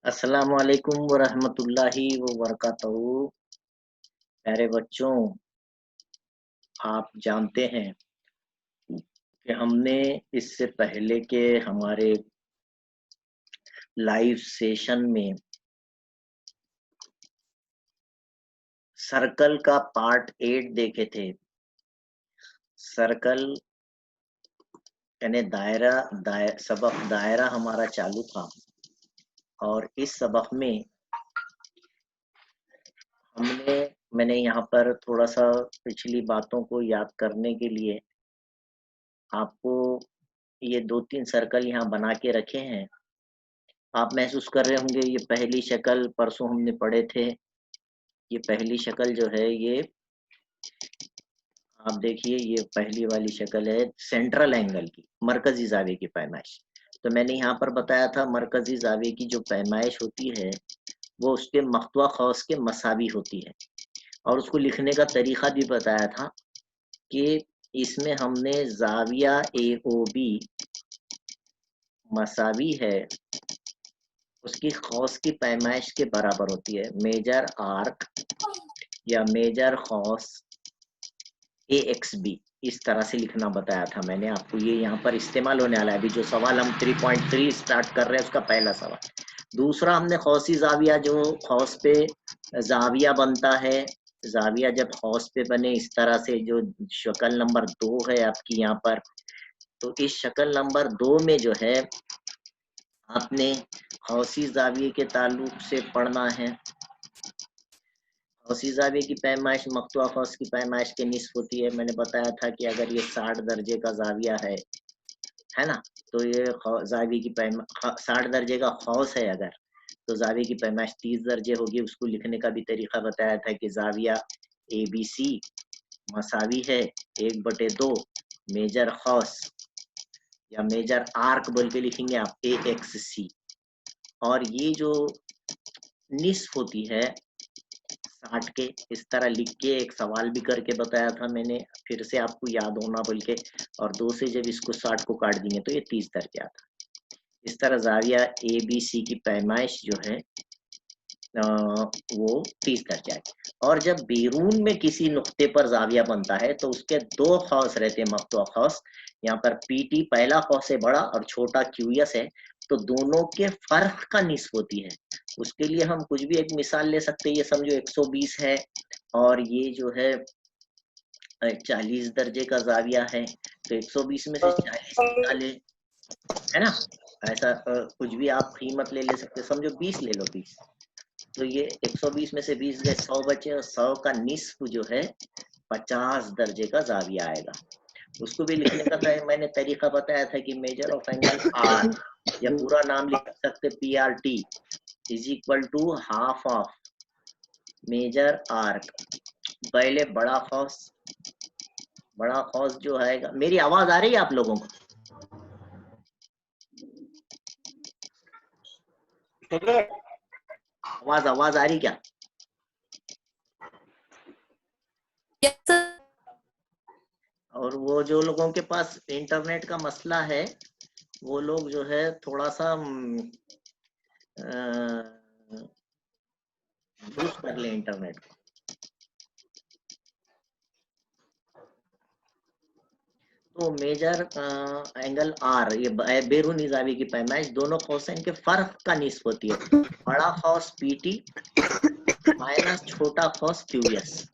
अस्सलाम वालेकुम वरहमतुल्लाहि व बरकातहू। प्यारे बच्चों, आप जानते हैं कि हमने इससे पहले के हमारे लाइव सेशन में सर्कल का पार्ट 8 देखे थे। सर्कल यानी सबक दायरा हमारा चालू था और इस सबक में मैंने यहाँ पर थोड़ा सा पिछली बातों को याद करने के लिए आपको ये 2-3 सर्कल यहाँ बना के रखे हैं। आप महसूस कर रहे होंगे ये पहली शक्ल परसों हमने पढ़े थे। ये पहली शक्ल जो है ये आप देखिए, ये पहली वाली शक्ल है सेंट्रल एंगल की, मरकजी ज़ाविये की पैमाइश। तो मैंने यहाँ पर बताया था मरकजी ज़ाविये की जो पैमाइश होती है वो उसके मख्तवा खौस के मसावी होती है और उसको लिखने का तरीका भी बताया था कि इसमें हमने ज़ाविया AOB मसावी है उसकी खौस की पैमाइश के बराबर होती है। मेजर आर्क या मेजर खौस AXB इस तरह से लिखना बताया था मैंने आपको। ये यहाँ पर इस्तेमाल होने वाला है। अभी जो सवाल हम 3.3 स्टार्ट कर रहे हैं उसका पहला सवाल। दूसरा हमने खौसी जाविया, जो खौस पे जाविया बनता है, जाविया जब खौस पे बने इस तरह से, जो शक्ल नंबर 2 है आपकी यहाँ पर, तो इस शक्ल नंबर 2 में जो है आपने खौसी जाविये के ताल्लुक से पढ़ना है। खौसी जाविये की पैमाइश मख्तुआ खौस की पैमाइश के निस्फ होती है। मैंने बताया था कि अगर ये 60 दर्जे का जाविया है ना, तो ये जाविये की 60 दर्जे का खौस है अगर, तो जाविये की पैमाइश 30 दर्जे होगी। उसको लिखने का भी तरीका बताया था कि जाविया ABC मसावी है 1/2 मेजर खौस या मेजर आर्क बोल के लिखेंगे आप AXC। और ये जो निस्फ होती है 60 के, इस तरह लिख के एक सवाल भी करके बताया था मैंने, फिर से आपको याद होना बोल के, और 2 से जब इसको 60 को काट देंगे तो ये 30 दर्जे आता। इस तरह जाविया ABC की पैमाइश जो है वो 30 दर्जे है। और जब बैरून में किसी नुक्ते पर जाविया बनता है तो उसके 2 खौस रहते हैं मख्तुआ खौस। यहाँ पर PT पहला खौस है बड़ा और छोटा QS है, तो दोनों के फर्क का निस्फ होती है। उसके लिए हम कुछ भी एक मिसाल ले सकते हैं। ये समझो 120 है और ये जो है 40 दर्जे का जाविया है, तो 120 में से 40 निकाले, है ना। ऐसा कुछ भी आप कीमत ले सकते, समझो 20 ले लो, 20, तो ये 120 में से 20 गए, 100 बचे, और 100 का निस्फ जो है 50 दर्जे का जाविया आएगा। उसको भी लिखने का मैंने तरीका बताया था कि मेजर ऑफ एंगल R या पूरा नाम लिख सकते PRT is equal to half of measure arc. पहले बड़ा खौस जो है, मेरी आवाज आ रही है आप लोगों को? आवाज आ रही क्या? और वो जो लोगों के पास इंटरनेट का मसला है वो लोग जो है थोड़ा सा यूज कर ले इंटरनेट को। तो मेजर एंगल R, ये बैरूनी जाविये की पैमाइश दोनों खौसैन के फर्क का निस्फ होती है। बड़ा खौस PT माइनस छोटा खौस QS।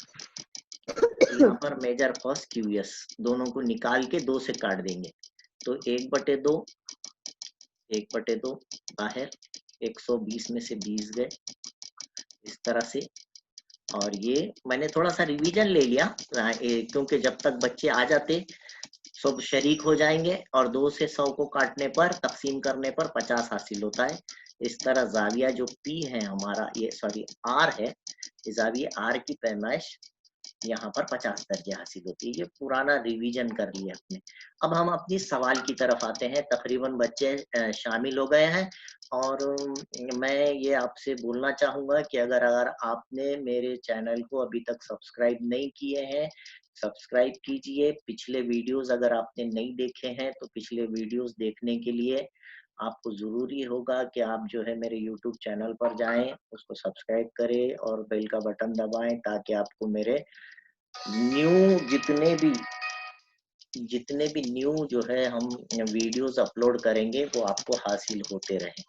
यहाँ पर मेजर खौस QS दोनों को निकाल के 2 से काट देंगे, तो 1/2 बाहर, 120 में से 20 गए इस तरह से। और ये मैंने थोड़ा सा रिवीजन ले लिया क्योंकि जब तक बच्चे आ जाते सब शरीक हो जाएंगे और 2 से 100 को काटने पर, तकसीम करने पर 50 हासिल होता है। इस तरह जाविया जो P है हमारा, ये सॉरी R है, जाविया R की पैमाइश यहाँ पर 50 दर्जे हासिल होती है। ये पुराना रिवीजन कर लिया आपने। अब हम अपनी सवाल की तरफ आते हैं। तकरीबन बच्चे शामिल हो गए हैं और मैं ये आपसे बोलना चाहूँगा कि अगर आपने मेरे चैनल को अभी तक सब्सक्राइब नहीं किए हैं, सब्सक्राइब कीजिए। पिछले वीडियोस अगर आपने नहीं देखे हैं तो पिछले वीडियोस देखने के लिए आपको ज़रूरी होगा कि आप जो है मेरे यूट्यूब चैनल पर जाएँ, उसको सब्सक्राइब करें और बेल का बटन दबाएँ ताकि आपको मेरे न्यू जितने भी न्यू जो है हम वीडियोस अपलोड करेंगे वो आपको हासिल होते रहें।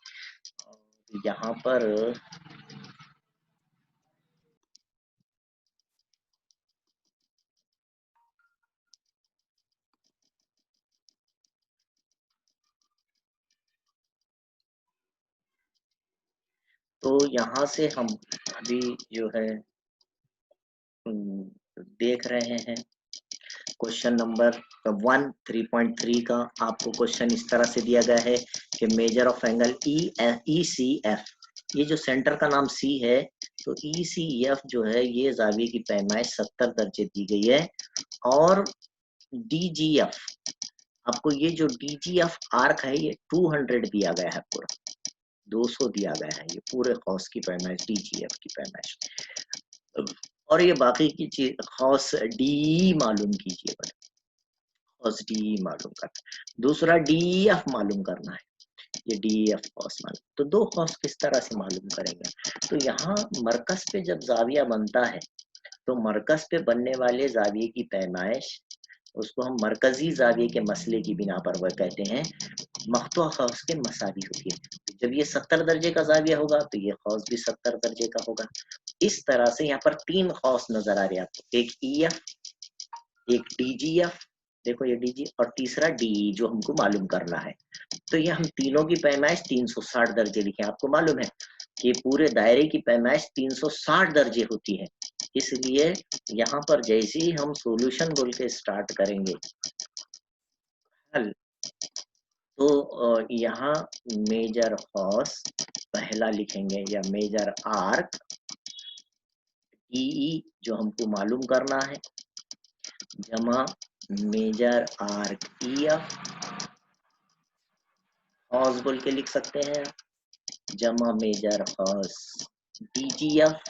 यहाँ पर तो यहाँ से हम अभी जो है देख रहे हैं क्वेश्चन नंबर 1 3.3 का आपको क्वेश्चन इस तरह से दिया गया है कि measure of angle E C F, ये जो सेंटर का नाम सी है तो ई सी एफ जो है ये जाविये की पैमाइश 70 दर्जे दी गई है और डी जी एफ, आपको ये जो डी जी एफ आर्क है ये 200 दिया गया है, पूरा 200 दिया गया है, ये पूरे कौस की पैमाइश डी जी एफ की पैमाइश। और ये बाकी की चीज कौस डी मालूम कीजिए, कॉस डी मालूम करना। दूसरा डी एफ मालूम करना है, ये डी एफ कॉस मालूम। तो दो कॉस किस तरह से मालूम करेंगे? तो यहाँ मरकज पे जब जाविया बनता है तो मरकज पे बनने वाले जाविये की पैमाइश उसको हम मरकजी जाविये के मसले की बिना पर वह कहते हैं मख्तुआ खौस के मसावी होती है। जब ये 70 दर्जे का जाविया होगा तो ये खौस भी 70 दर्जे का होगा। इस तरह से यहाँ पर 3 खौस नजर आ रहे हैं आपको, एक ई एफ, एक डीजीएफ, देखो ये डीजी, और तीसरा डी जो हमको मालूम करना है। तो ये हम तीनों की पैमाइश 360 दर्जे लिखे। आपको मालूम है कि पूरे दायरे की पैमाइश 360 दर्जे होती है, इसलिए यहाँ पर जैसे ही हम सॉल्यूशन बोल के स्टार्ट करेंगे हल, तो यहाँ मेजर कॉस पहला लिखेंगे या मेजर आर्क ई जो हमको मालूम करना है जमा मेजर आर्क ई एफ कॉस बोल के लिख सकते हैं, जमा मेजर कॉस डीजीएफ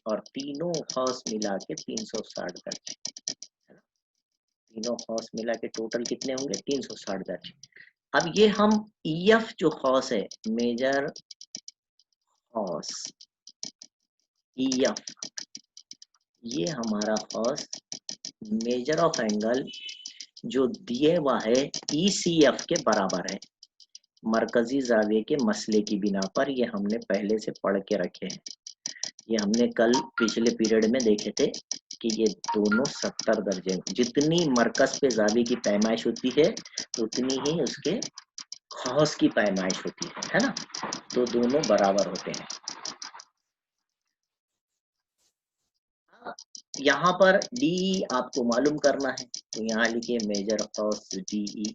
और तीनों कॉस मिला के 360 दर्जे, तीनों कॉस मिला के टोटल कितने होंगे 360 दर्जे। अब ये हम ईएफ जो कॉस है मेजर कॉस ईएफ, ये हमारा कॉस मेजर ऑफ एंगल जो दिए हुआ है ईसीएफ के बराबर है, मरकजी जाविये के मसले की बिना पर। ये हमने पहले से पढ़ के रखे हैं, ये हमने कल पिछले पीरियड में देखे थे कि ये दोनों 70 दर्जे, जितनी मरकज पे जाविये की पैमाइश होती है उतनी ही उसके खौस की पैमाइश होती है ना, तो दोनों बराबर होते हैं। यहाँ पर डी आपको मालूम करना है तो यहाँ लिखिए मेजर कॉस डी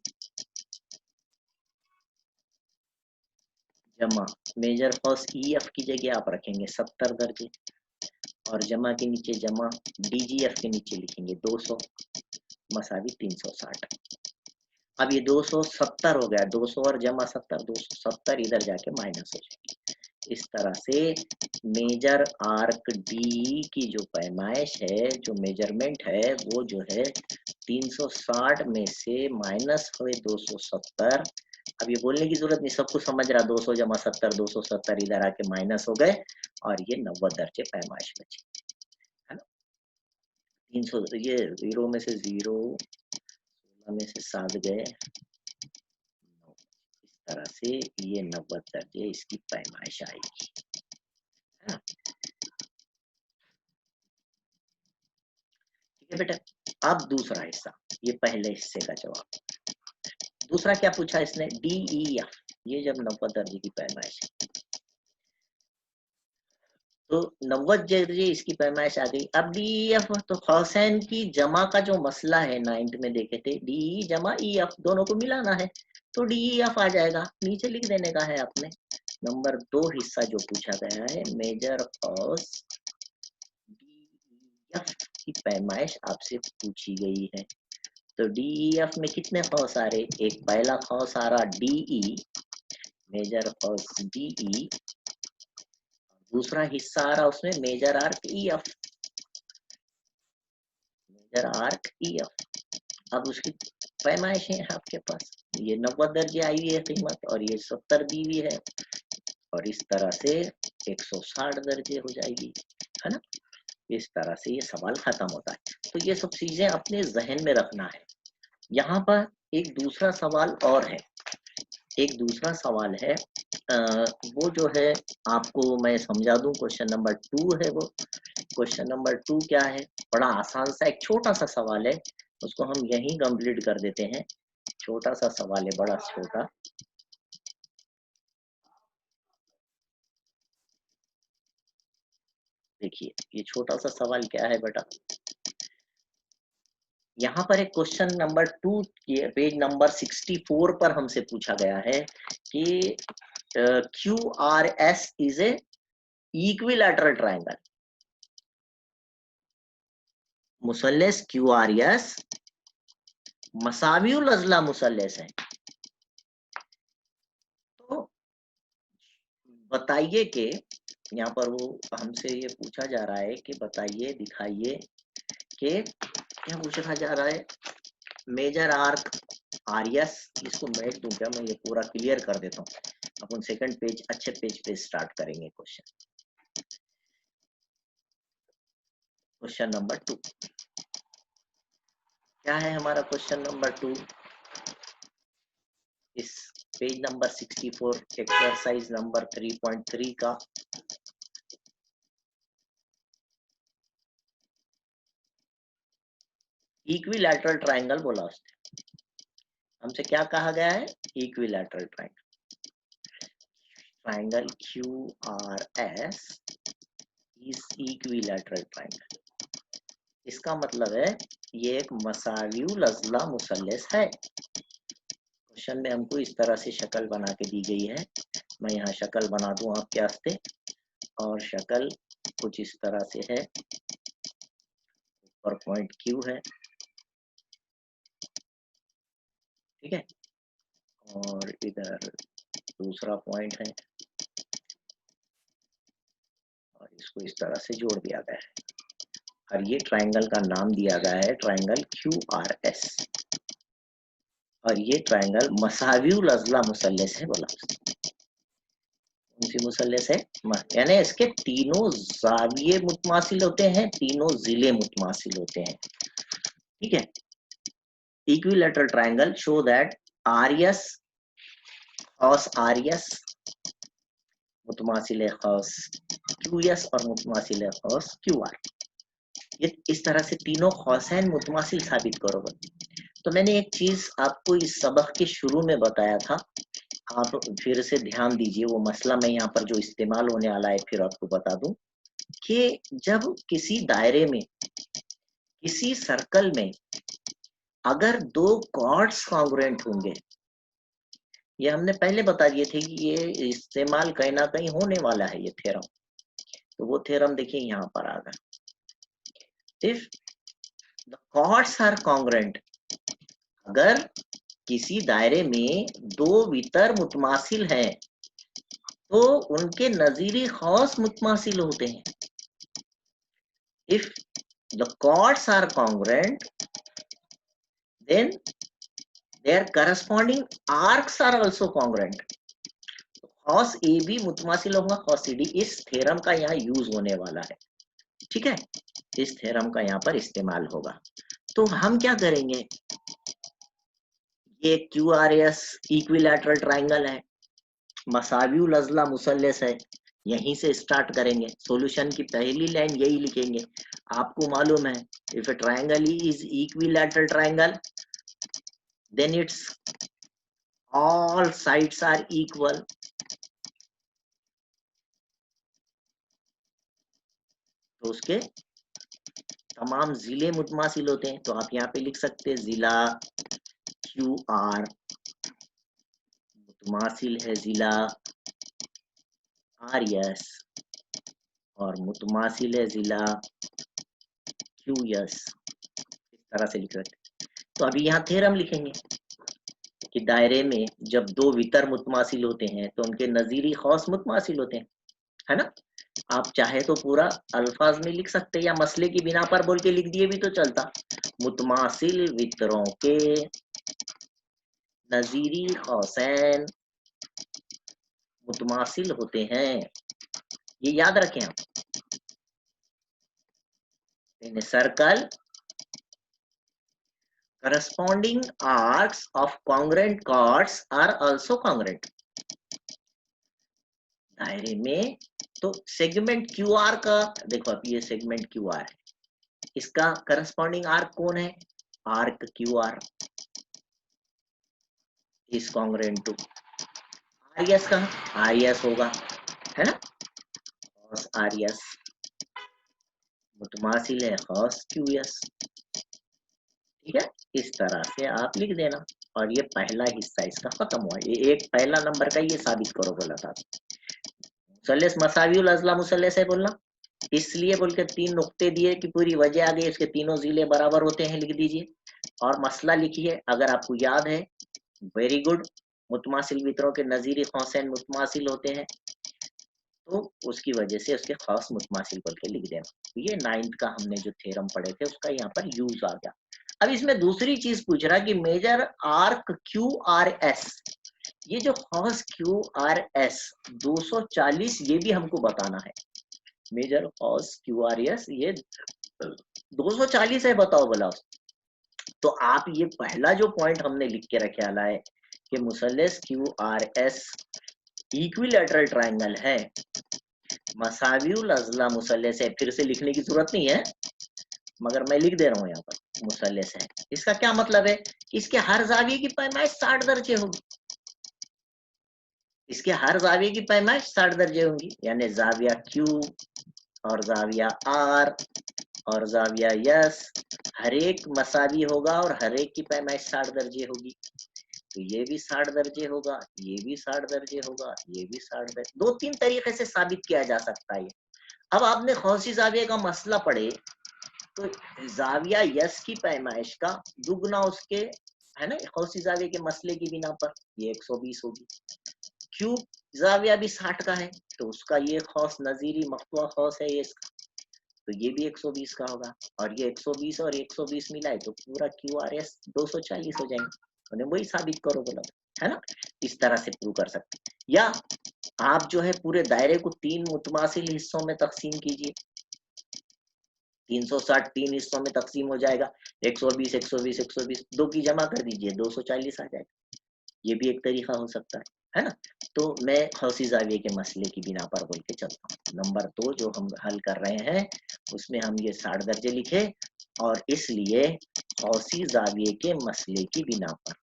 जमा मेजर कॉस ई एफ की जगह आप रखेंगे 70 दर्जे और जमा के नीचे जमा डीजीएफ के नीचे लिखेंगे 200 मसावी 360। अब ये 270 हो गया, 200 और जमा 70, 270 इधर जाके माइनस हो जाएगी। इस तरह से मेजर आर्क डी की जो पैमाइश है, जो मेजरमेंट है वो जो है 360 में से माइनस हुए 270। अब ये बोलने की जरूरत नहीं, सब कुछ समझ रहा, 200 जमा 70, 270 इधर आके माइनस हो गए और ये 90 दर्जे पैमाइश बची, है ना। 300 ये 0 में से 0, 16 में से 7 गए, इस तरह से ये 90 दर्जे इसकी पैमाइश आएगी, है ना। ठीक है बेटा। अब दूसरा हिस्सा, ये पहले हिस्से का जवाब। दूसरा क्या पूछा इसने, डीईएफ, ये जब 90 दर्जे की पैमाइश है तो 90 दर्जे इसकी पैमाइश आ गई। अब डीईएफ तो हौसैन की जमा का जो मसला है 9th में देखे थे, डी जमा ईएफ दोनों को मिलाना है तो डीईएफ आ जाएगा, नीचे लिख देने का है आपने। नंबर 2 हिस्सा जो पूछा गया है मेजर कॉस डीईएफ की पैमाइश आपसे पूछी गई है। तो डीईएफ में कितने खौस आ रहे, एक पहला खौस आ रहा डीई मेजर कॉस डीई, दूसरा हिस्सा आ रहा उसमें measure arc EF, measure arc EF. अब उसकी पैमाइशें हैं आपके पास, ये 90 दर्जे आई हुई है कीमत और ये 70 दी हुई है और इस तरह से 160 दर्जे हो जाएगी, है ना। इस तरह से ये सवाल खत्म होता है। तो ये सब चीजें अपने जहन में रखना है। यहाँ पर एक दूसरा सवाल और है, एक दूसरा सवाल है, वो जो है आपको मैं समझा दूं, क्वेश्चन नंबर 2 है वो। क्वेश्चन नंबर 2 क्या है, बड़ा आसान सा एक छोटा सा सवाल है, उसको हम यहीं कंप्लीट कर देते हैं। छोटा सा सवाल है, बड़ा छोटा। देखिए ये छोटा सा सवाल क्या है बेटा, यहाँ पर एक क्वेश्चन नंबर 2 पेज नंबर 64 पर हमसे पूछा गया है कि QRS is a equilateral triangle. मुसल्लस QRS मसावियुल अज़ला मुसल्लस है। तो बताइए कि यहाँ पर वो हमसे ये पूछा जा रहा है कि बताइए, दिखाइए कि क्या पूछा जा रहा है, मेजर आर्क RS, इसको मैं दूं क्या, मैं ये पूरा क्लियर कर देता हूँ, अपन सेकंड पेज, अच्छे पेज पे स्टार्ट करेंगे क्वेश्चन। क्वेश्चन नंबर 2 क्या है हमारा, क्वेश्चन नंबर 2 इस पेज नंबर 64 एक्सरसाइज नंबर 3.3 का इक्विलैटरल ट्रायंगल बोला उसने। हमसे क्या कहा गया है, equilateral triangle. Triangle QRS is equilateral triangle. इसका मतलब है ये एक मसावियुल अज़ला मुसल्लस है। क्वेश्चन में हमको इस तरह से शक्ल बना के दी गई है, मैं यहाँ शक्ल बना दूं आपके वास्ते, और शक्ल कुछ इस तरह से है। ऊपर पॉइंट Q है, ठीक है, और इधर दूसरा पॉइंट है और इसको इस तरह से जोड़ दिया गया है और ये ट्रायंगल का नाम दिया गया है ट्रायंगल QRS और ये ट्रायंगल मसावियुल अज़ला मुसल्लस है बोला उसने। कौन सी मुसल्लस है, यानी इसके तीनों जाविये मुतमासिल होते हैं, तीनों जिले मुतमासिल होते हैं, ठीक है। Equilateral triangle show that RS cos RS मुतमासिल cos QS और मुतमासिल cos QR। ये इस तरह से तीनों कौसैन मुतमासिल साबित करोगे। तो मैंने एक चीज आपको इस सबक के शुरू में बताया था, आप फिर से ध्यान दीजिए, वो मसला मैं यहाँ पर जो इस्तेमाल होने वाला है फिर आपको बता दूं कि जब किसी दायरे में, किसी सर्कल में अगर दो कॉर्ड्स कॉन्ग्रुएंट होंगे, ये हमने पहले बता दिए थे कि ये इस्तेमाल कहीं ना कहीं होने वाला है ये थ्योरम, तो वो थ्योरम देखिए यहाँ पर आ गया। If the chords are congruent, अगर किसी दायरे में दो वितर मुतमासिल हैं तो उनके नजीरी खौस मुतमासिल होते हैं। If the chords are congruent then their corresponding arcs are also congruent। cos AB मुतमासिल होगा cos CD, इस थ्योरम का यहाँ यूज होने वाला है, ठीक है, इस थ्योरम का यहाँ पर इस्तेमाल होगा। तो हम क्या करेंगे, ये QRS इक्विलैटरल ट्रायंगल है, मसावियुल अज़ला मुसल्लस है, यहीं से स्टार्ट करेंगे। सॉल्यूशन की पहली लाइन यही लिखेंगे, आपको मालूम है if a triangle is equilateral triangle then its all sides are equal. तो उसके तमाम जिले मुतमासिल होते हैं, तो आप यहाँ पे लिख सकते हैं जिला QR मुतमासिल है जिला RS और मुतमासिल है जिला QS, इस तरह से लिख सकते हैं। तो अभी यहाँ थ्योरम लिखेंगे कि दायरे में जब दो वितर मुतमासिल होते हैं तो उनके नजीरी खौस मुतमासिल होते हैं, है ना। आप चाहे तो पूरा अल्फाज में लिख सकते हैं या मसले की बिना पर बोल के लिख दिए भी तो चलता। मुतमासिल वितरों के नजीरी कौसैन मुतमासिल होते हैं, ये याद रखें आप। इन circle corresponding arcs of congruent chords are also congruent। दायरे में तो सेगमेंट क्यू आर का देखो, अब ये सेगमेंट क्यू आर है, इसका करस्पॉन्डिंग आर्क कौन है, arc Q R is congruent to R S का, आर एस होगा, है ना, कॉस आर एस मुतमासिल है कॉस क्यू एस। ठीक है, इस तरह से आप लिख देना, और ये पहला हिस्सा इसका खत्म हुआ। ये एक पहला नंबर का ये साबित करो बोला था। मुसल्लस मसावियुल अज़ला मुसल्लस है बोलना, इसलिए बोल के 3 नुक्ते दिए कि पूरी वजह आ गई, इसके तीनों जिले बराबर होते हैं, लिख दीजिए। और मसला लिखिए अगर आपको याद है, वेरी गुड। मुतमासिल वितरों के नजीरी कौसैन मुतमासिल होते हैं, तो उसकी वजह से उसके खास मुतमासिल बोल के लिख देना। ये 9th का हमने जो थ्योरम पढ़े थे उसका यहाँ पर यूज आ गया। अब इसमें दूसरी चीज पूछ रहा कि measure arc Q R S, ये जो खास क्यू आर एस 240, ये भी हमको बताना है। मेजर खास क्यू आर एस ये 240 है, बताओ बोला। तो आप ये पहला जो पॉइंट हमने लिख के रखे आला है कि मुसल्लस Q R S equilateral triangle है, मसावियुल अज़ला मुसल्लस है, फिर से लिखने की जरूरत नहीं है, मगर मैं लिख दे रहा हूं यहाँ पर मुसल्लस है। इसका क्या मतलब है कि इसके हर जाविये की पैमाइश 60 दर्जे होगी, इसके हर जाविये की पैमाइश 60 दर्जे होंगी, यानी जाविया क्यू और जाविया आर और जाविया यस हर एक मसावी होगा और हर एक की पैमाइश 60 दर्जे होगी। तो ये भी 60 दर्जे होगा, ये भी 60 दर्जे होगा, ये भी 60 दर्जे। 2-3 तरीके से साबित किया जा सकता है। अब आपने खौसी जाविये का मसला पढ़े, तो जाविया यस की पैमाइश का दुगना उसके, है ना, खौसी जाविये के मसले की बिना पर ये 120 होगी। क्यू जाविया भी 60 का है, तो उसका ये खौस नजीरी मख्तुआ खौस है ये इसका, तो ये भी 120 का होगा। और ये 120 और 120 मिलाए तो पूरा क्यू आर एस 240 हो जाएंगे। उन्हें वही साबित करो बोला, है ना। इस तरह से प्रूव कर सकते, या आप जो है पूरे दायरे को 3 मुतमासिल हिस्सों में तकसीम कीजिए, 360 3 हिस्सों में तकसीम हो जाएगा, 120 120 120 दो की जमा कर दीजिए, 240 आ जाएगा। ये भी एक तरीका हो सकता है ना। तो मैं खौसी जाविये के मसले की बिना पर बोल के चलता हूँ। नंबर 2 जो हम हल कर रहे हैं उसमें हम ये 60 दर्जे लिखे, और इसलिए खौसी जाविये के मसले की बिना पर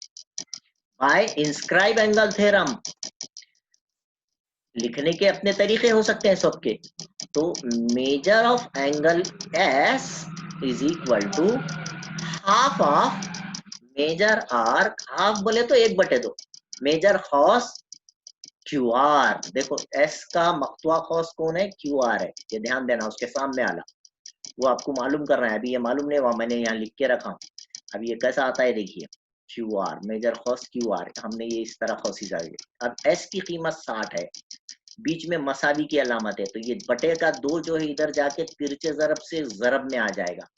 बाय इंस्क्राइब एंगल थ्योरम, लिखने के अपने तरीके हो सकते हैं सबके। तो measure of angle S is equal to half of measure arc, half बोले तो 1/2 मेजर खौस क्यू आर। देखो एस का मख्तुआ खौस कौन है, क्यू आर है, ये ध्यान देना, उसके सामने आला वो आपको मालूम करना है। अभी ये मालूम नहीं हुआ, मैंने यहाँ लिख के रखा। अब ये कैसा आता है देखिए, क्यू आर मेजर खौस क्यू आर, हमने ये इस तरह खौसी जाएगी। अब एस की कीमत 60 है, बीच में मसावी की अलामत है, तो ये बटे का 2 जो है इधर जाके तिरछे ज़रब से ज़रब में आ जाएगा,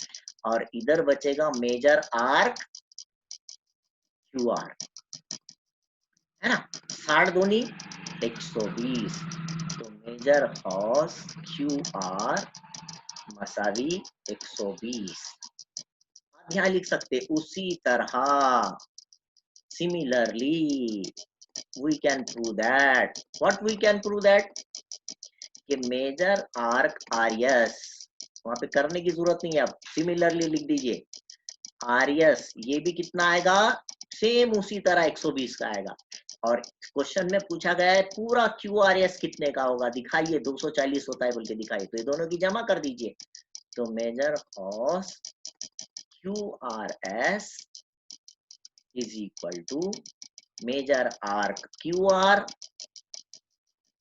और इधर बचेगा मेजर आर्क क्यू आर, है ना। 60 दूनी 120, तो मेजर हॉस क्यू आर मसावी 120। आप यहाँ लिख सकते उसी तरह, similarly we can prove that, what we can prove that, कि मेजर आर्क आर एस, वहां पे करने की जरूरत नहीं है, आप सिमिलरली लिख दीजिए आर एस, ये भी कितना आएगा, सेम उसी तरह 120 का आएगा। और क्वेश्चन में पूछा गया है पूरा क्यू आर एस कितने का होगा, दिखाइए 240 होता है बोल के दिखाइए, तो ये दोनों की जमा कर दीजिए। तो measure of Q R S is equal to measure arc Q R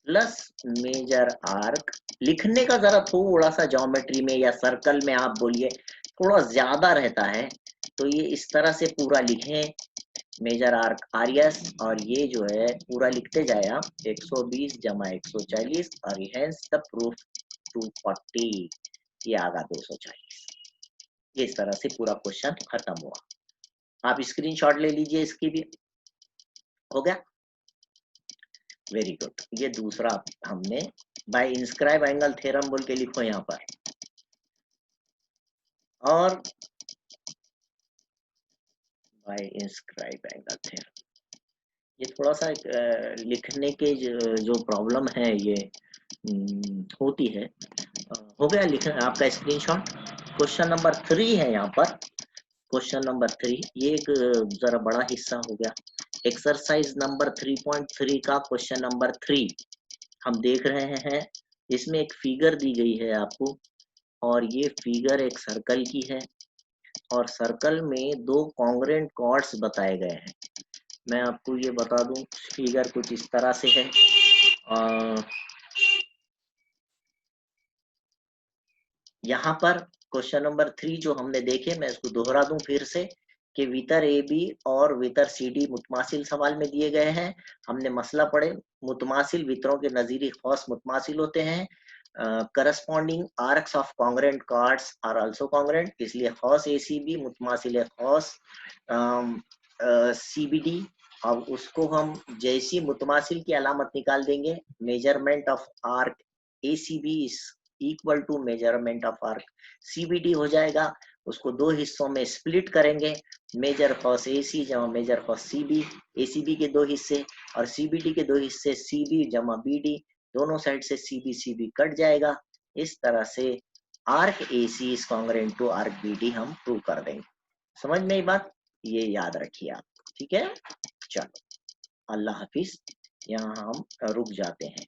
plus measure arc. लिखने का जरा थोड़ा सा ज्योमेट्री में या सर्कल में आप बोलिए थोड़ा ज्यादा रहता है, तो ये इस तरह से पूरा लिखें, मेजर आर्क आर एस, और ये जो है पूरा लिखते जाए आप 120 जमा 140, और हेंस द प्रूफ 240, ये आगा 240। ये इस तरह से पूरा क्वेश्चन खत्म हुआ। आप स्क्रीनशॉट ले लीजिए इसकी भी। हो गया, वेरी गुड। ये दूसरा हमने बाय इंस्क्राइब एंगल थ्योरम बोल के लिखो यहाँ पर, और बाय इंस्क्राइब एंगल थ्योरम। ये थोड़ा सा लिखने के जो प्रॉब्लम है ये होती है। हो गया लिख आपका स्क्रीनशॉट। क्वेश्चन नंबर 3 है यहाँ पर, क्वेश्चन नंबर 3, ये एक जरा बड़ा हिस्सा हो गया। एक्सरसाइज नंबर 3.3 का क्वेश्चन नंबर 3 हम देख रहे हैं। इसमें एक फिगर दी गई है आपको, और ये फिगर एक सर्कल की है, और सर्कल में दो कॉन्ग्रेंट कॉर्ड्स बताए गए हैं। मैं आपको ये बता दूं, फिगर कुछ इस तरह से है। यहाँ पर क्वेश्चन नंबर 3 जो हमने देखे, मैं इसको दोहरा दूं फिर से, कि वितर ए बी और वितर सी डी मुतमासिल सवाल में दिए गए हैं। हमने मसला पढ़े, मुतमासिल वितरों के नजीरी खौस मुतमासिल होते हैं। Corresponding arcs of congruent chords are also congruent, इसलिए खौस ए सी बी मुतमासिल खौस सी बी डी। अब उसको हम जैसी मुतमासिल की अलामत निकाल देंगे, measurement of arc A C B equal to measurement of arc CBD हो जाएगा। उसको दो हिस्सों में स्प्लिट करेंगे, मेजर कॉस एसी जमा मेजर कॉस सीबी, एसीबी के दो हिस्से और सीबीडी के दो हिस्से, सीबी जमा बीडी, दोनों साइड से सीबी सीबी कट जाएगा। इस तरह से arc AC is congruent to arc BD हम प्रूव कर देंगे। समझ में ये बात, ये याद रखिए आप, ठीक है। चलो, अल्लाह हाफिज, यहाँ हम रुक जाते हैं।